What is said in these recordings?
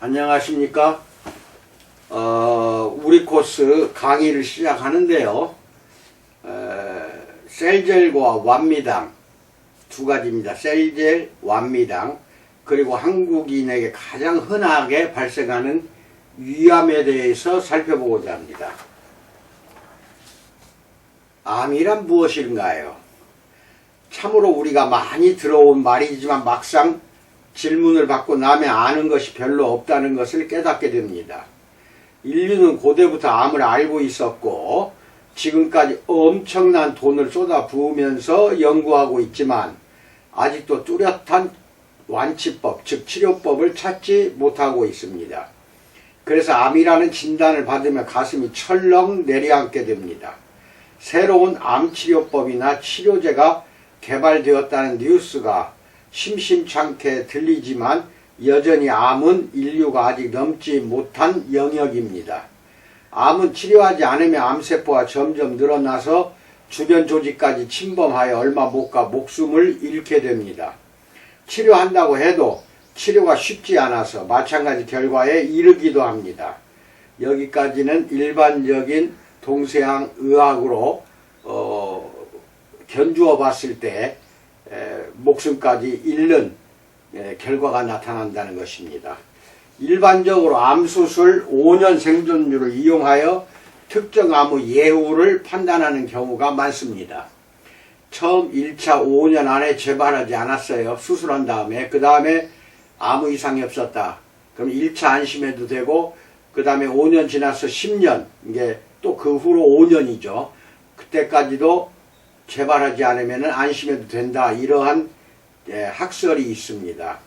안녕하십니까. 우리 코스 강의를 시작하는데요. 셀젤과 완미당 두 가지입니다. 셀젤, 완미당, 그리고 한국인에게 가장 흔하게 발생하는 위암에 대해서 살펴보고자 합니다. 암이란 무엇인가요? 참으로 우리가 많이 들어온 말이지만 막상 질문을 받고 나면 아는 것이 별로 없다는 것을 깨닫게 됩니다. 인류는 고대부터 암을 알고 있었고 지금까지 엄청난 돈을 쏟아 부으면서 연구하고 있지만 아직도 뚜렷한 완치법, 즉 치료법을 찾지 못하고 있습니다. 그래서 암이라는 진단을 받으면 가슴이 철렁 내려앉게 됩니다. 새로운 암치료법이나 치료제가 개발되었다는 뉴스가 심심찮게 들리지만 여전히 암은 인류가 아직 넘지 못한 영역입니다. 암은 치료하지 않으면 암세포가 점점 늘어나서 주변 조직까지 침범하여 얼마 못 가 목숨을 잃게 됩니다. 치료한다고 해도 치료가 쉽지 않아서 마찬가지 결과에 이르기도 합니다. 여기까지는 일반적인 동서양 의학으로 견주어 봤을 때 목숨까지 잃는 결과가 나타난다는 것입니다. 일반적으로 암수술 5년 생존율을 이용하여 특정 암의 예후를 판단하는 경우가 많습니다. 처음 1차 5년 안에 재발하지 않았어요. 수술한 다음에. 그 다음에 아무 이상이 없었다. 그럼 1차 안심해도 되고, 그 다음에 5년 지나서 10년, 이게 또 그 후로 5년이죠. 그때까지도 재발하지 않으면 안심해도 된다. 이러한 학설이 있습니다.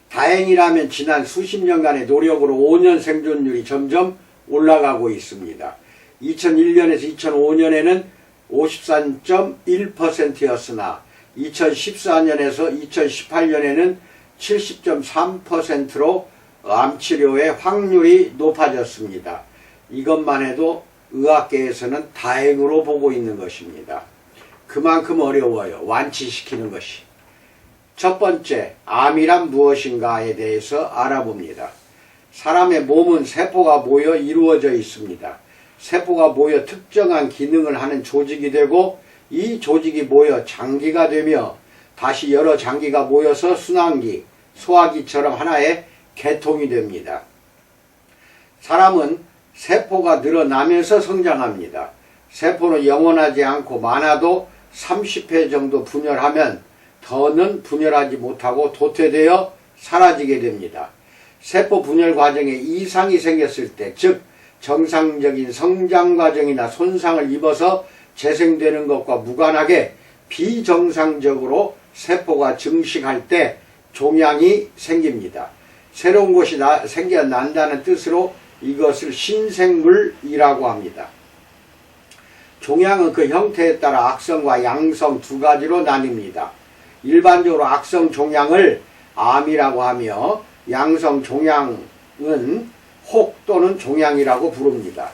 다행이라면 지난 수십 년간의 노력으로 5년 생존율이 점점 올라가고 있습니다. 2001년에서 2005년에는 53.1%였으나 2014년에서 2018년에는 70.3%로 암치료의 확률이 높아졌습니다. 이것만 해도 의학계에서는 다행으로 보고 있는 것입니다. 그만큼 어려워요. 완치시키는 것이. 첫 번째, 암이란 무엇인가에 대해서 알아봅니다. 사람의 몸은 세포가 모여 이루어져 있습니다. 세포가 모여 특정한 기능을 하는 조직이 되고 이 조직이 모여 장기가 되며 다시 여러 장기가 모여서 순환기, 소화기처럼 하나의 계통이 됩니다. 사람은 세포가 늘어나면서 성장합니다. 세포는 영원하지 않고 많아도 30회 정도 분열하면 더는 분열하지 못하고 도태되어 사라지게 됩니다. 세포 분열 과정에 이상이 생겼을 때, 즉 정상적인 성장 과정이나 손상을 입어서 재생되는 것과 무관하게 비정상적으로 세포가 증식할 때 종양이 생깁니다. 새로운 것이 생겨난다는 뜻으로 이것을 신생물이라고 합니다. 종양은 그 형태에 따라 악성과 양성 두 가지로 나뉩니다. 일반적으로 악성 종양을 암이라고 하며 양성 종양은 혹 또는 종양이라고 부릅니다.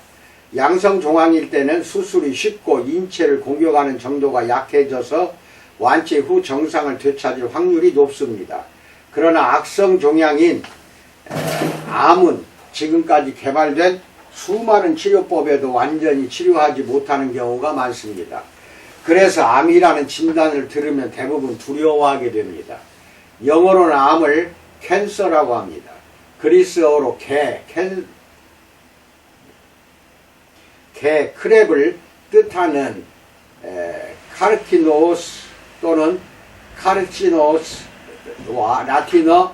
양성 종양일 때는 수술이 쉽고 인체를 공격하는 정도가 약해져서 완치 후 정상을 되찾을 확률이 높습니다. 그러나 악성 종양인 암은 지금까지 개발된 수많은 치료법에도 완전히 치료하지 못하는 경우가 많습니다. 그래서 암이라는 진단을 들으면 대부분 두려워하게 됩니다. 영어로는 암을 캔서라고 합니다. 그리스어로 크랩을 뜻하는 카르키노스 또는 카르치노스와 라틴어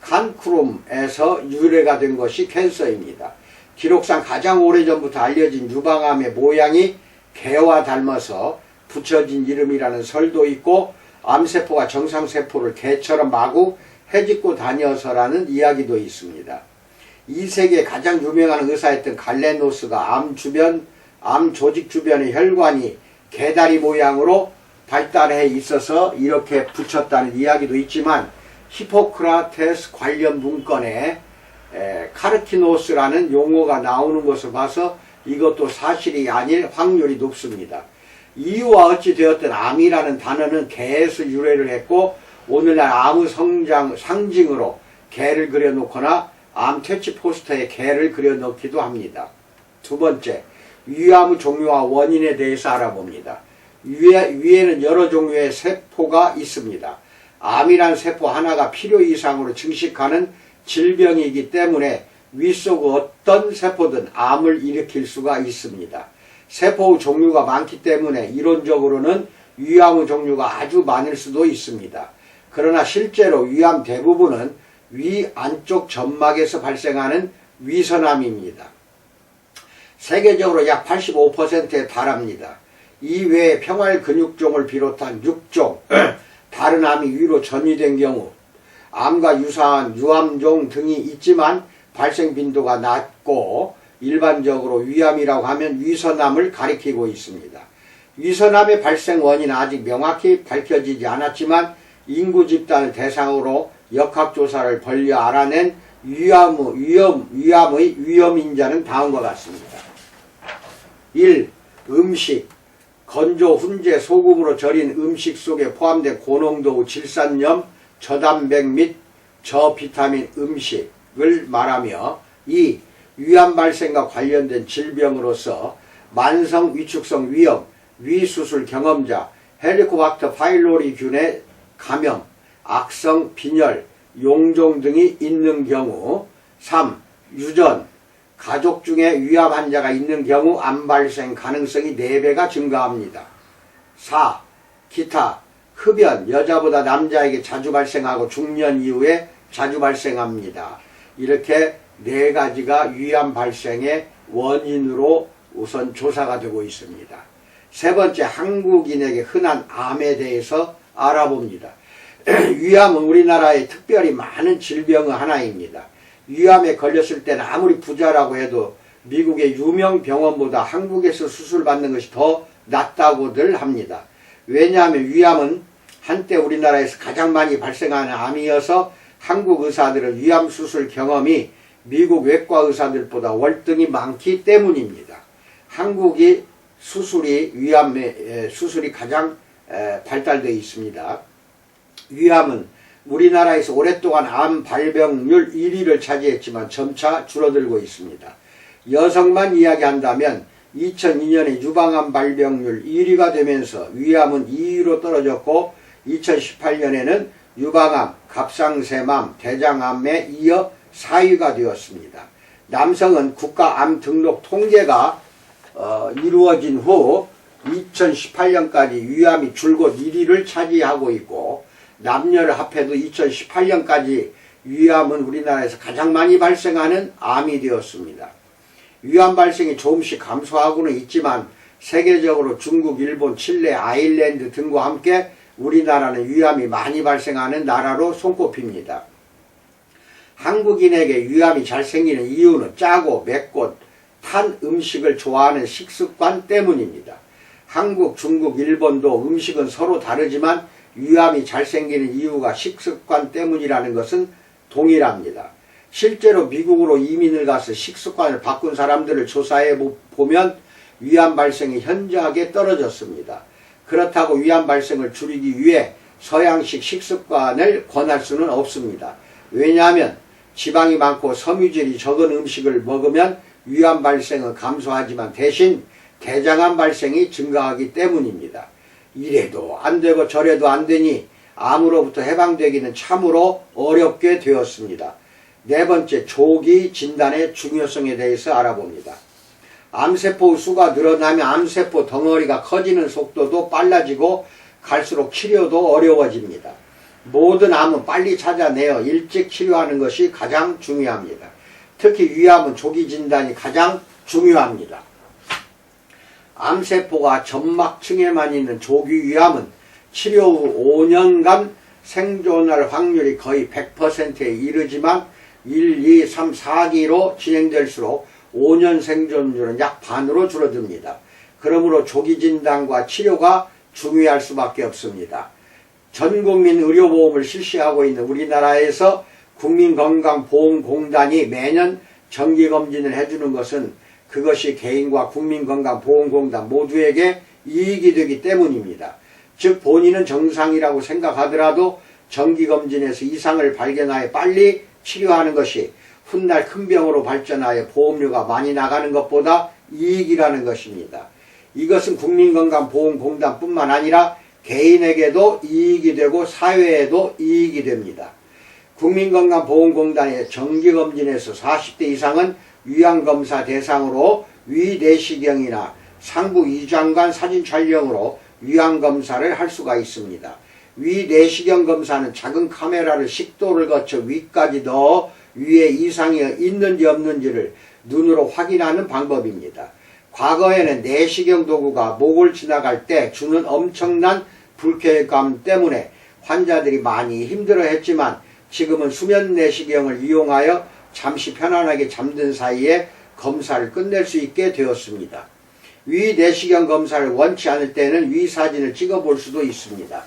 칸크룸에서 유래가 된 것이 캔서입니다. 기록상 가장 오래전부터 알려진 유방암의 모양이 개와 닮아서 붙여진 이름이라는 설도 있고 암세포가 정상세포를 개처럼 마구 헤집고 다녀서라는 이야기도 있습니다. 이 세계에 가장 유명한 의사였던 갈레노스가 암 조직 주변의 혈관이 개다리 모양으로 발달해 있어서 이렇게 붙였다는 이야기도 있지만 히포크라테스 관련 문건에 카르키노스라는 용어가 나오는 것을 봐서 이것도 사실이 아닐 확률이 높습니다. 이유와 어찌 되었든 암이라는 단어는 개에서 유래를 했고 오늘날 암의 상징으로 개를 그려놓거나 암 퇴치 포스터에 개를 그려놓기도 합니다. 두 번째, 위암의 종류와 원인에 대해서 알아봅니다. 위에는 여러 종류의 세포가 있습니다. 암이란 세포 하나가 필요 이상으로 증식하는 질병이기 때문에 위 속 어떤 세포든 암을 일으킬 수가 있습니다. 세포의 종류가 많기 때문에 이론적으로는 위암의 종류가 아주 많을 수도 있습니다. 그러나 실제로 위암 대부분은 위 안쪽 점막에서 발생하는 위선암입니다. 세계적으로 약 85%에 달합니다. 이외에 평활근육종을 비롯한 6종, 다른 암이 위로 전이된 경우 암과 유사한 유암종 등이 있지만 발생 빈도가 낮고 일반적으로 위암이라고 하면 위선암을 가리키고 있습니다. 위선암의 발생 원인은 아직 명확히 밝혀지지 않았지만 인구 집단을 대상으로 역학조사를 벌여 알아낸 위암의 위험인자는 다음과 같습니다. 1. 음식. 건조, 훈제, 소금으로 절인 음식 속에 포함된 고농도 질산염, 저단백 및 저비타민 음식을 말하며 2. 위암 발생과 관련된 질병으로서 만성 위축성 위염, 위수술 경험자, 헬리코박터 파일로리균의 감염, 악성 빈혈, 용종 등이 있는 경우 3. 유전, 가족 중에 위암 환자가 있는 경우 암 발생 가능성이 4배가 증가합니다. 4. 기타, 흡연, 여자보다 남자에게 자주 발생하고 중년 이후에 자주 발생합니다. 이렇게 4가지가 위암 발생의 원인으로 우선 조사가 되고 있습니다. 세 번째, 한국인에게 흔한 암에 대해서 알아봅니다. 위암은 우리나라에 특별히 많은 질병의 하나입니다. 위암에 걸렸을 때는 아무리 부자라고 해도 미국의 유명 병원보다 한국에서 수술받는 것이 더 낫다고들 합니다. 왜냐하면 위암은 한때 우리나라에서 가장 많이 발생하는 암이어서 한국 의사들은 위암 수술 경험이 미국 외과 의사들보다 월등히 많기 때문입니다. 한국이 위암 수술이 가장 발달되어 있습니다. 위암은 우리나라에서 오랫동안 암 발병률 1위를 차지했지만 점차 줄어들고 있습니다. 여성만 이야기한다면 2002년에 유방암 발병률 1위가 되면서 위암은 2위로 떨어졌고 2018년에는 유방암, 갑상샘암, 대장암에 이어 4위가 되었습니다. 남성은 국가암 등록 통계가 이루어진 후 2018년까지 위암이 줄곧 1위를 차지하고 있고 남녀를 합해도 2018년까지 위암은 우리나라에서 가장 많이 발생하는 암이 되었습니다. 위암 발생이 조금씩 감소하고는 있지만 세계적으로 중국, 일본, 칠레, 아일랜드 등과 함께 우리나라는 위암이 많이 발생하는 나라로 손꼽힙니다. 한국인에게 위암이 잘 생기는 이유는 짜고 맵고 탄 음식을 좋아하는 식습관 때문입니다. 한국, 중국, 일본도 음식은 서로 다르지만 위암이 잘 생기는 이유가 식습관 때문이라는 것은 동일합니다. 실제로 미국으로 이민을 가서 식습관을 바꾼 사람들을 조사해 보면 위암 발생이 현저하게 떨어졌습니다. 그렇다고 위암 발생을 줄이기 위해 서양식 식습관을 권할 수는 없습니다. 왜냐하면 지방이 많고 섬유질이 적은 음식을 먹으면 위암 발생은 감소하지만 대신 대장암 발생이 증가하기 때문입니다. 이래도 안되고 저래도 안되니 암으로부터 해방되기는 참으로 어렵게 되었습니다. 네 번째, 조기 진단의 중요성에 대해서 알아봅니다. 암세포 수가 늘어나면 암세포 덩어리가 커지는 속도도 빨라지고 갈수록 치료도 어려워집니다. 모든 암은 빨리 찾아내어 일찍 치료하는 것이 가장 중요합니다. 특히 위암은 조기 진단이 가장 중요합니다. 암세포가 점막층에만 있는 조기 위암은 치료 후 5년간 생존할 확률이 거의 100%에 이르지만 1, 2, 3, 4기로 진행될수록 5년 생존율은 약 반으로 줄어듭니다. 그러므로 조기 진단과 치료가 중요할 수밖에 없습니다. 전국민 의료보험을 실시하고 있는 우리나라에서 국민건강보험공단이 매년 정기검진을 해주는 것은 그것이 개인과 국민건강보험공단 모두에게 이익이 되기 때문입니다. 즉 본인은 정상이라고 생각하더라도 정기검진에서 이상을 발견하여 빨리 치료하는 것이 훗날 큰 병으로 발전하여 보험료가 많이 나가는 것보다 이익이라는 것입니다. 이것은 국민건강보험공단뿐만 아니라 개인에게도 이익이 되고 사회에도 이익이 됩니다. 국민건강보험공단의 정기검진에서 40대 이상은 위암검사 대상으로 위내시경이나 상부 위장관 사진 촬영으로 위암검사를 할 수가 있습니다. 위내시경 검사는 작은 카메라를 식도를 거쳐 위까지 넣어 위에 이상이 있는지 없는지를 눈으로 확인하는 방법입니다. 과거에는 내시경 도구가 목을 지나갈 때 주는 엄청난 불쾌감 때문에 환자들이 많이 힘들어했지만 지금은 수면 내시경을 이용하여 잠시 편안하게 잠든 사이에 검사를 끝낼 수 있게 되었습니다. 위 내시경 검사를 원치 않을 때는 위 사진을 찍어볼 수도 있습니다.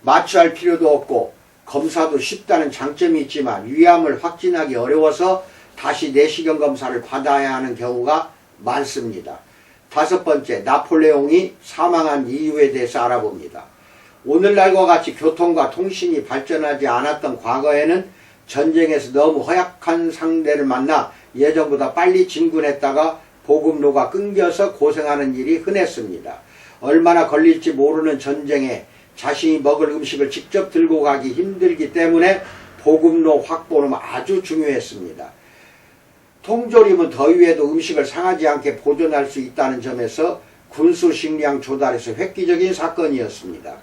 마취할 필요도 없고 검사도 쉽다는 장점이 있지만 위암을 확진하기 어려워서 다시 내시경 검사를 받아야 하는 경우가 많습니다. 5번째, 나폴레옹이 사망한 이유에 대해서 알아봅니다. 오늘날과 같이 교통과 통신이 발전하지 않았던 과거에는 전쟁에서 너무 허약한 상대를 만나 예전보다 빨리 진군했다가 보급로가 끊겨서 고생하는 일이 흔했습니다. 얼마나 걸릴지 모르는 전쟁에 자신이 먹을 음식을 직접 들고 가기 힘들기 때문에 보급로 확보는 아주 중요했습니다. 통조림은 더위에도 음식을 상하지 않게 보존할 수 있다는 점에서 군수 식량 조달에서 획기적인 사건이었습니다.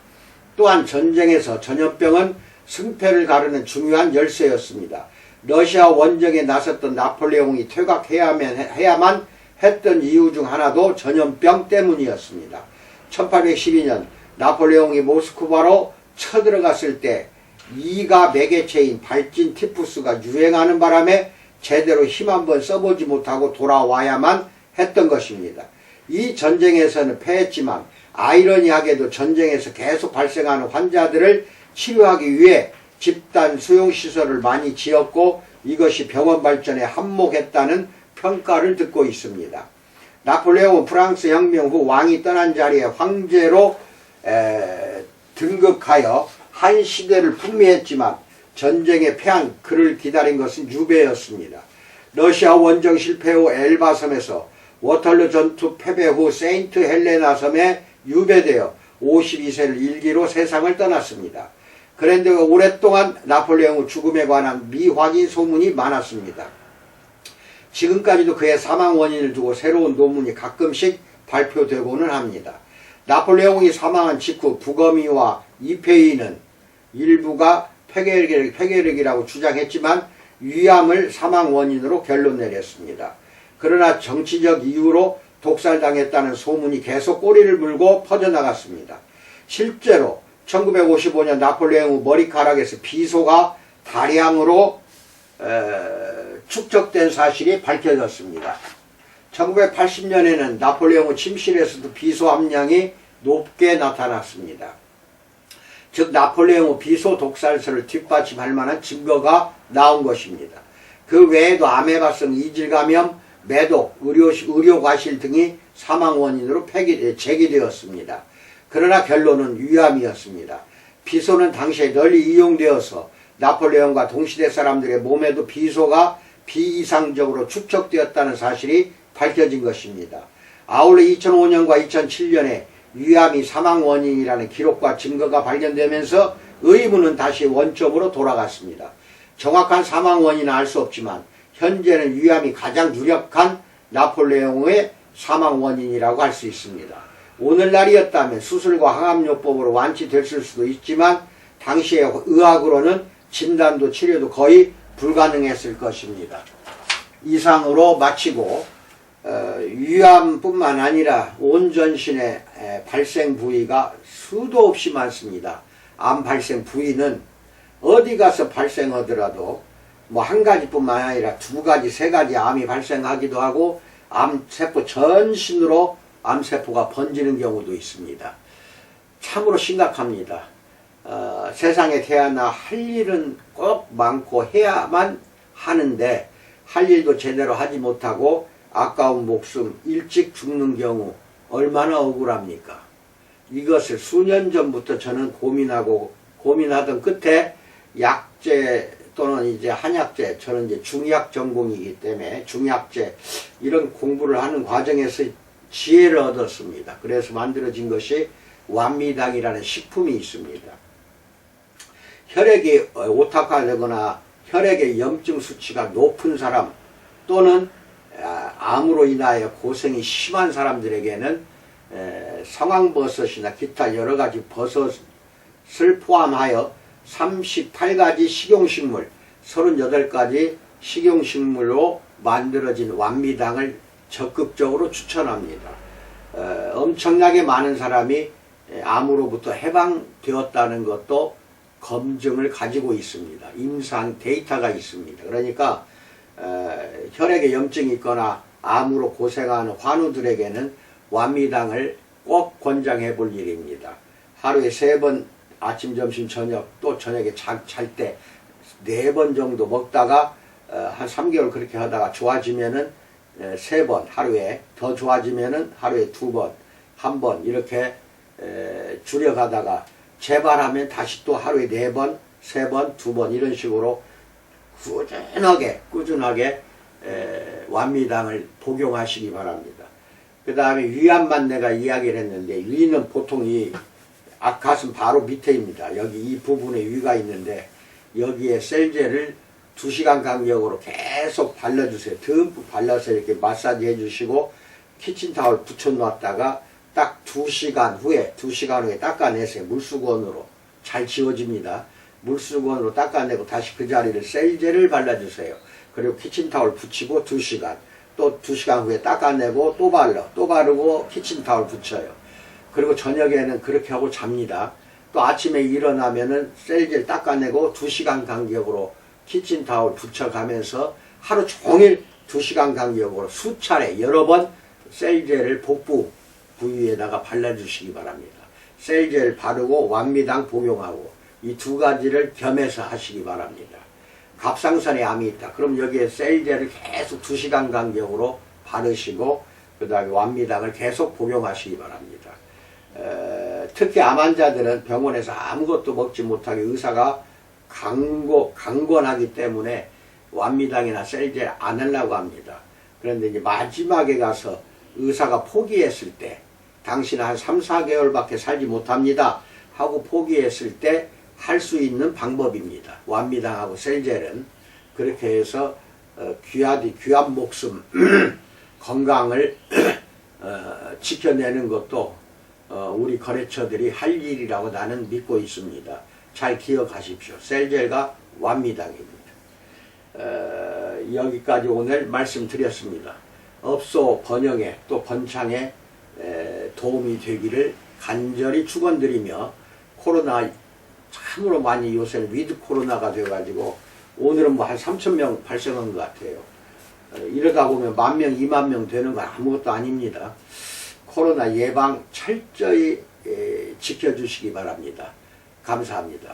또한 전쟁에서 전염병은 승패를 가르는 중요한 열쇠였습니다. 러시아 원정에 나섰던 나폴레옹이 퇴각해야만 했던 이유 중 하나도 전염병 때문이었습니다. 1812년 나폴레옹이 모스크바로 쳐들어갔을 때 이가 매개체인 발진 티푸스가 유행하는 바람에 제대로 힘 한번 써보지 못하고 돌아와야만 했던 것입니다. 이 전쟁에서는 패했지만 아이러니하게도 전쟁에서 계속 발생하는 환자들을 치료하기 위해 집단 수용시설을 많이 지었고 이것이 병원 발전에 한몫했다는 평가를 듣고 있습니다. 나폴레옹은 프랑스 혁명 후 왕이 떠난 자리에 황제로 등극하여 한 시대를 풍미했지만 전쟁에 패한 그를 기다린 것은 유배였습니다. 러시아 원정 실패 후 엘바 섬에서 워털루 전투 패배 후 세인트 헬레나 섬에 유배되어 52세를 일기로 세상을 떠났습니다. 그런데 오랫동안 나폴레옹의 죽음에 관한 미확인 소문이 많았습니다. 지금까지도 그의 사망 원인을 두고 새로운 논문이 가끔씩 발표되고는 합니다. 나폴레옹이 사망한 직후 부거미와 이페이는 일부가 폐결핵이라고 주장했지만 위암을 사망 원인으로 결론 내렸습니다. 그러나 정치적 이유로 독살당했다는 소문이 계속 꼬리를 물고 퍼져나갔습니다. 실제로 1955년 나폴레옹의 머리카락에서 비소가 다량으로 축적된 사실이 밝혀졌습니다. 1980년에는 나폴레옹의 침실에서도 비소 함량이 높게 나타났습니다. 즉 나폴레옹의 비소 독살설을 뒷받침할 만한 증거가 나온 것입니다. 그 외에도 아메바성 이질감염, 매독, 의료과실 등이 사망 원인으로 제기되었습니다. 그러나 결론은 위암이었습니다. 비소는 당시에 널리 이용되어서 나폴레옹과 동시대 사람들의 몸에도 비소가 비이상적으로 축적되었다는 사실이 밝혀진 것입니다. 아울러 2005년과 2007년에 위암이 사망 원인이라는 기록과 증거가 발견되면서 의문은 다시 원점으로 돌아갔습니다. 정확한 사망 원인은 알 수 없지만 현재는 위암이 가장 유력한 나폴레옹의 사망 원인이라고 할 수 있습니다. 오늘날이었다면 수술과 항암요법으로 완치됐을 수도 있지만 당시의 의학으로는 진단도 치료도 거의 불가능했을 것입니다. 이상으로 마치고 위암뿐만 아니라 온 전신의 발생 부위가 수도 없이 많습니다. 암 발생 부위는 어디 가서 발생하더라도 뭐 한 가지뿐만 아니라 2가지, 3가지 암이 발생하기도 하고 암세포 전신으로 암세포가 번지는 경우도 있습니다. 참으로 심각합니다. 세상에 태어나 할 일은 꼭 많고 해야만 하는데 할 일도 제대로 하지 못하고 아까운 목숨 일찍 죽는 경우 얼마나 억울합니까? 이것을 수년 전부터 저는 고민하고 고민하던 끝에 약재 또는 이제 한약재, 저는 이제 중의학 전공이기 때문에 중의학재 이런 공부를 하는 과정에서 지혜를 얻었습니다. 그래서 만들어진 것이 완미당이라는 식품이 있습니다. 혈액이 오탁화되거나 혈액의 염증 수치가 높은 사람 또는 암으로 인하여 고생이 심한 사람들에게는 성황버섯이나 기타 여러가지 버섯을 포함하여 38가지 식용식물, 38가지 식용식물로 만들어진 완미당을 적극적으로 추천합니다. 엄청나게 많은 사람이 암으로부터 해방되었다는 것도 검증을 가지고 있습니다. 임상 데이터가 있습니다. 그러니까 혈액에 염증이 있거나 암으로 고생하는 환우들에게는 완미당을 꼭 권장해 볼 일입니다. 하루에 3번 아침, 점심, 저녁, 또 저녁에 잘 때 4번 정도 먹다가 한 3개월 그렇게 하다가 좋아지면은 3번 하루에, 더 좋아지면은 하루에 2번, 1번 이렇게 줄여가다가 재발하면 다시 또 하루에 4번, 3번, 2번 이런 식으로 꾸준하게 완미당을 복용하시기 바랍니다. 그 다음에 위암만 내가 이야기를 했는데, 위는 보통 이 앞가슴 바로 밑에입니다. 여기 이 부분에 위가 있는데 여기에 셀제를 2시간 간격으로 계속 발라주세요. 듬뿍 발라서 이렇게 마사지 해주시고 키친타월 붙여놨다가 딱 2시간 후에 닦아내세요. 물수건으로 잘 지워집니다. 물수건으로 닦아내고 다시 그 자리를 셀제를 발라주세요. 그리고 키친타월 붙이고 2시간, 또 2시간 후에 닦아내고 또 바르고 키친타월 붙여요. 그리고 저녁에는 그렇게 하고 잡니다. 또 아침에 일어나면은 셀제를 닦아내고 2시간 간격으로 키친타올 붙여가면서 하루 종일 2시간 간격으로 수차례 여러 번 셀제를 복부 부위에다가 발라주시기 바랍니다. 셀제를 바르고 완미당 복용하고 이 2가지를 겸해서 하시기 바랍니다. 갑상선에 암이 있다. 그럼 여기에 셀제를 계속 2시간 간격으로 바르시고 그 다음에 완미당을 계속 복용하시기 바랍니다. 특히 암 환자들은 병원에서 아무것도 먹지 못하게 의사가 강권하기 때문에 완미당이나 셀제 안 하려고 합니다. 그런데 이제 마지막에 가서 의사가 포기했을 때, 당신은 한 3, 4개월밖에 살지 못합니다 하고 포기했을 때 할 수 있는 방법입니다. 완미당하고 셀제는 그렇게 해서 귀한 목숨 건강을 지켜내는 것도 우리 거래처들이 할 일이라고 나는 믿고 있습니다. 잘 기억하십시오. 셀제가 완미당입니다. 여기까지 오늘 말씀드렸습니다. 업소 번영에 또 번창에 도움이 되기를 간절히 축원드리며, 코로나 참으로 많이 요새는 위드 코로나가 돼가지고 오늘은 뭐 한 3,000명 발생한 것 같아요. 이러다 보면 10,000명, 20,000명 되는 건 아무것도 아닙니다. 코로나 예방 철저히 지켜주시기 바랍니다. 감사합니다.